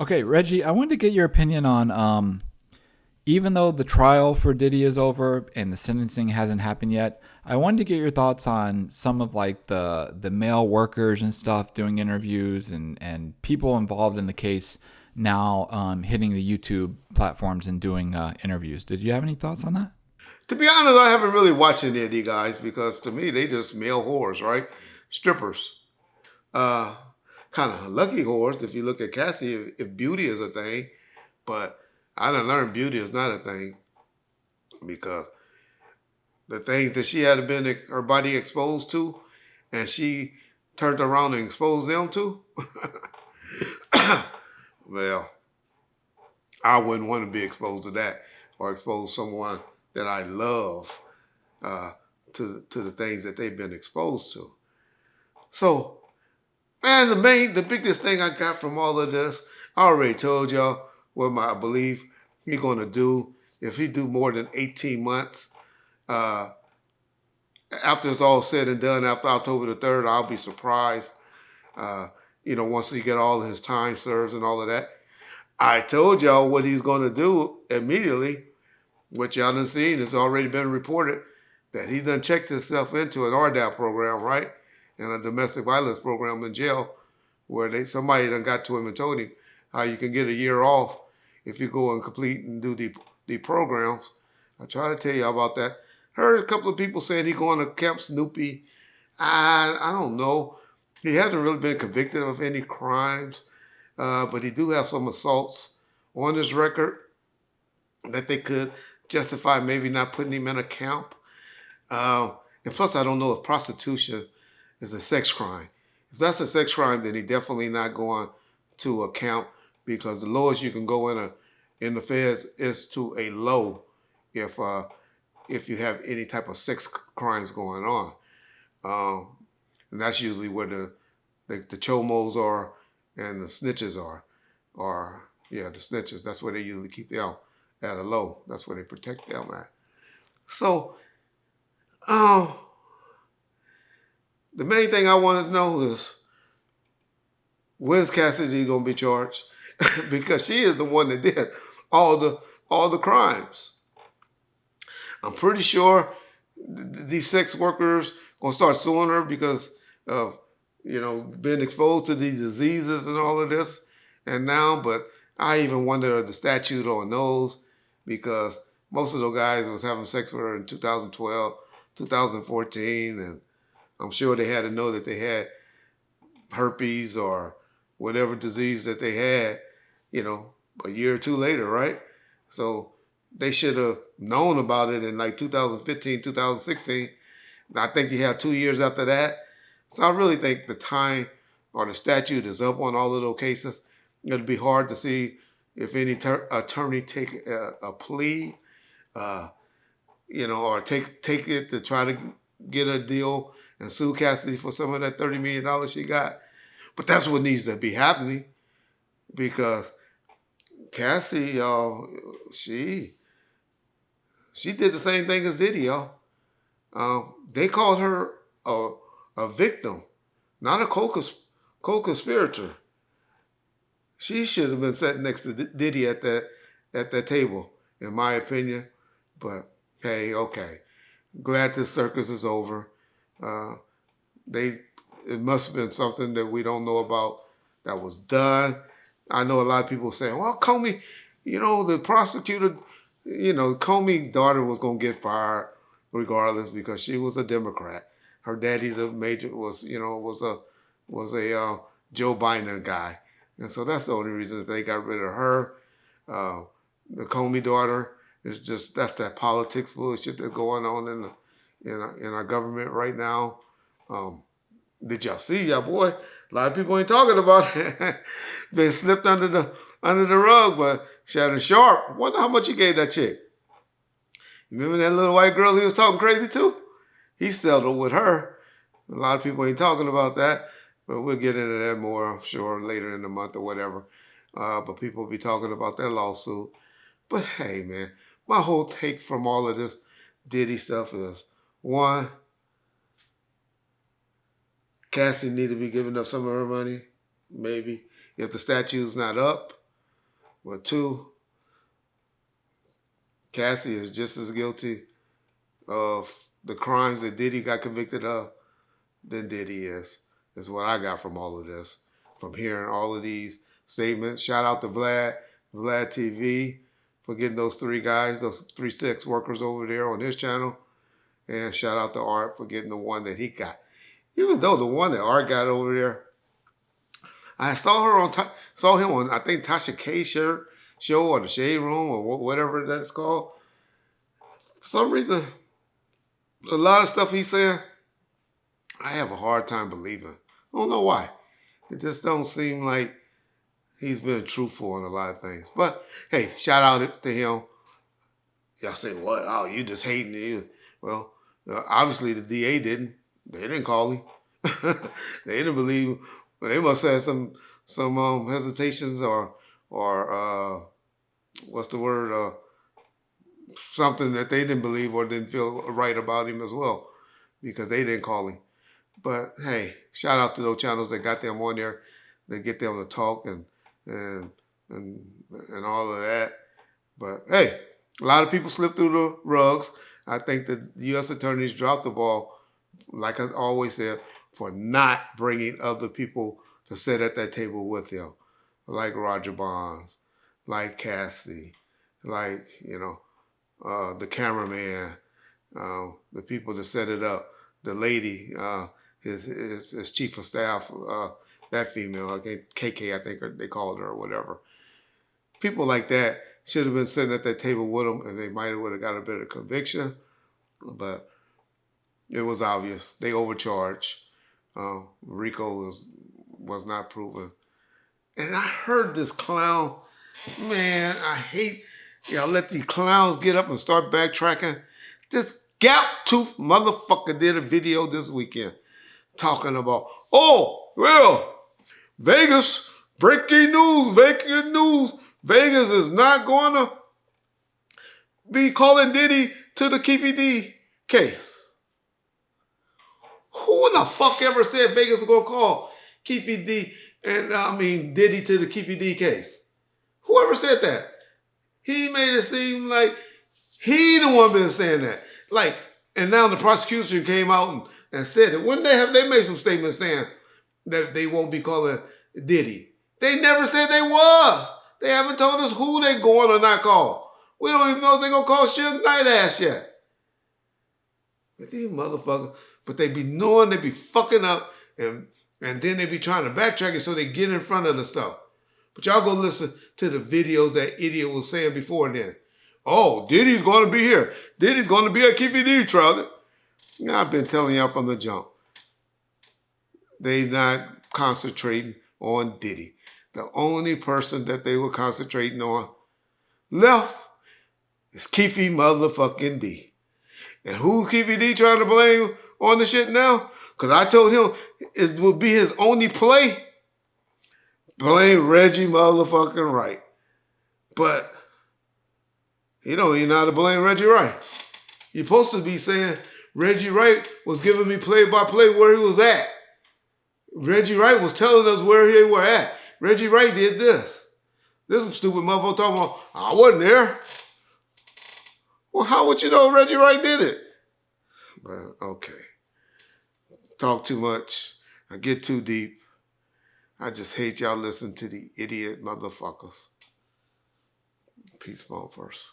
Okay, Reggie, I wanted to get your opinion on even though the trial for Diddy is over and the sentencing hasn't happened yet, I wanted to get your thoughts on some of like the male workers and stuff doing interviews and people involved in the case now hitting the YouTube platforms and doing interviews. Did you have any thoughts on that? To be honest, I haven't really watched any of these guys because to me they just male whores, right? Strippers. Uh, kind of lucky whores if you look at Cassie, if beauty is a thing. But I done learned beauty is not a thing because the things that she had been her body exposed to, and she turned around and exposed them to. Well, I wouldn't want to be exposed to that or expose someone that I love uh, to the things that they've been exposed to. So, man, the biggest thing I got from all of this, I already told y'all what my belief he's gonna do if he do more than 18 months. Uh, After it's all said and done, after October the 3rd, I'll be surprised. Uh, once he get all of his time served and all of that. I told y'all what he's gonna do immediately. What y'all done seen has already been reported that he done checked himself into an RDAP program, right? And a domestic violence program in jail where somebody done got to him and told him how you can get a year off if you go and complete and do the programs. I try to tell you about that. Heard a couple of people saying he going to Camp Snoopy. I don't know. He hasn't really been convicted of any crimes, but he do have some assaults on his record that they could justify maybe not putting him in a camp. And plus, I don't know if prostitution is a sex crime. If that's a sex crime, then he definitely not going to a camp because the lowest you can go in the feds is to a low if if you have any type of sex crimes going on. Um, and that's usually where the chomos are and the snitches are. Or yeah, the snitches. That's where they usually keep them at a low. That's where they protect them at. So, um, the main thing I want to know is when's Cassidy gonna be charged? Because she is the one that did all the all the crimes. I'm pretty sure these sex workers gonna start suing her because of being exposed to these diseases and all of this. And now, but I even wonder the statute on those because most of those guys was having sex with her in 2012, 2014, and I'm sure they had to know that they had herpes or whatever disease that they had, a year or two later, right? So they should have known about it in like 2015, 2016. I think you have 2 years after that. So I really think the time or the statute is up on all of those cases. It'd be hard to see if any attorney take a plea, uh, or take it to try to get a deal and sue Cassidy for some of that $30 million she got. But that's what needs to be happening because Cassie, y'all, she did the same thing as Diddy, y'all. They called her a victim, not a co-conspirator. She should have been sitting next to Diddy at that table, in my opinion. But hey, okay. Glad this circus is over. Uh, they it must have been something that we don't know about that was done. I know a lot of people saying, "Well, Comey, the prosecutor, Comey's daughter was gonna get fired regardless because she was a Democrat. Her daddy's a major was a Joe Biden guy, and so that's the only reason that they got rid of her. Uh, the Comey daughter is just that's that politics bullshit that's going on in our government right now. Um, did y'all see, y'all boy? A lot of people ain't talking about it. Been slipped under the rug, but Shannon Sharp. Wonder how much he gave that chick. Remember that little white girl he was talking crazy to? He settled with her. A lot of people ain't talking about that, but we'll get into that more, I'm sure, later in the month or whatever. But people will be talking about that lawsuit. But hey, man, my whole take from all of this Diddy stuff is one, Cassie need to be giving up some of her money, maybe. If the statue's not up, Well, two, Cassie is just as guilty of the crimes that Diddy got convicted of than Diddy is what I got from all of this, from hearing all of these statements. Shout out to Vlad TV for getting those three guys, those 3 sex workers over there on his channel. And shout out to Art for getting the one that he got. Even though the one that Art got over there, I saw him on, I think, Tasha K show or the Shade Room or whatever that's called. For some reason, a lot of stuff he's saying, I have a hard time believing. I don't know why. It just don't seem like he's been truthful on a lot of things. But hey, shout out to him. Y'all say, what? Oh, you just hating it. Well, obviously the DA didn't. They didn't call him. They didn't believe him. Well, they must have some hesitations or what's the word? Something that they didn't believe or didn't feel right about him as well, because they didn't call him. But hey, shout out to those channels that got them on there, that get them to talk and all of that. But hey, a lot of people slip through the rugs. I think the U.S. attorneys dropped the ball, like I always said, for not bringing other people to sit at that table with them, like Roger Bonds, like Cassie, like, the cameraman, the people that set it up, the lady, his chief of staff, that female, KK, I think they called her or whatever. People like that should have been sitting at that table with them, and they might have got a bit of conviction, but it was obvious. They overcharged. Rico was not proven. And I heard this clown, man, I hate, let these clowns get up and start backtracking. This gap-toothed motherfucker did a video this weekend talking about, oh, well, Vegas, breaking news, Vegas is not going to be calling Diddy to the Keefy D case. Who the fuck ever said Vegas was going to call Keefy D Diddy to the Keefy D case? Whoever said that? He made it seem like he the one been saying that. Like, and now the prosecution came out and said it. When they made some statements saying that they won't be calling Diddy. They never said they was. They haven't told us who they going or not call. We don't even know if they're going to call Suge Knight ass yet. But these motherfuckers, but they be knowing they be fucking up, and then they be trying to backtrack it so they get in front of the stuff. But y'all go listen to the videos that idiot was saying before then. Oh, Diddy's going to be here. Diddy's going to be at Keefy D trial. I've been telling y'all from the jump. They not concentrating on Diddy. The only person that they were concentrating on left is Keefy motherfucking D. And who Keefy D trying to blame on the shit now? Because I told him it would be his only play. Blame Reggie motherfucking Wright. But he don't even know how to blame Reggie Wright. You're supposed to be saying Reggie Wright was giving me play-by-play where he was at. Reggie Wright was telling us where he were at. Reggie Wright did this. This stupid motherfucker talking about, I wasn't there. Well, how would you know Reggie Wright did it? But okay. Talk too much. I get too deep. I just hate y'all listening to the idiot motherfuckers. Peace on first.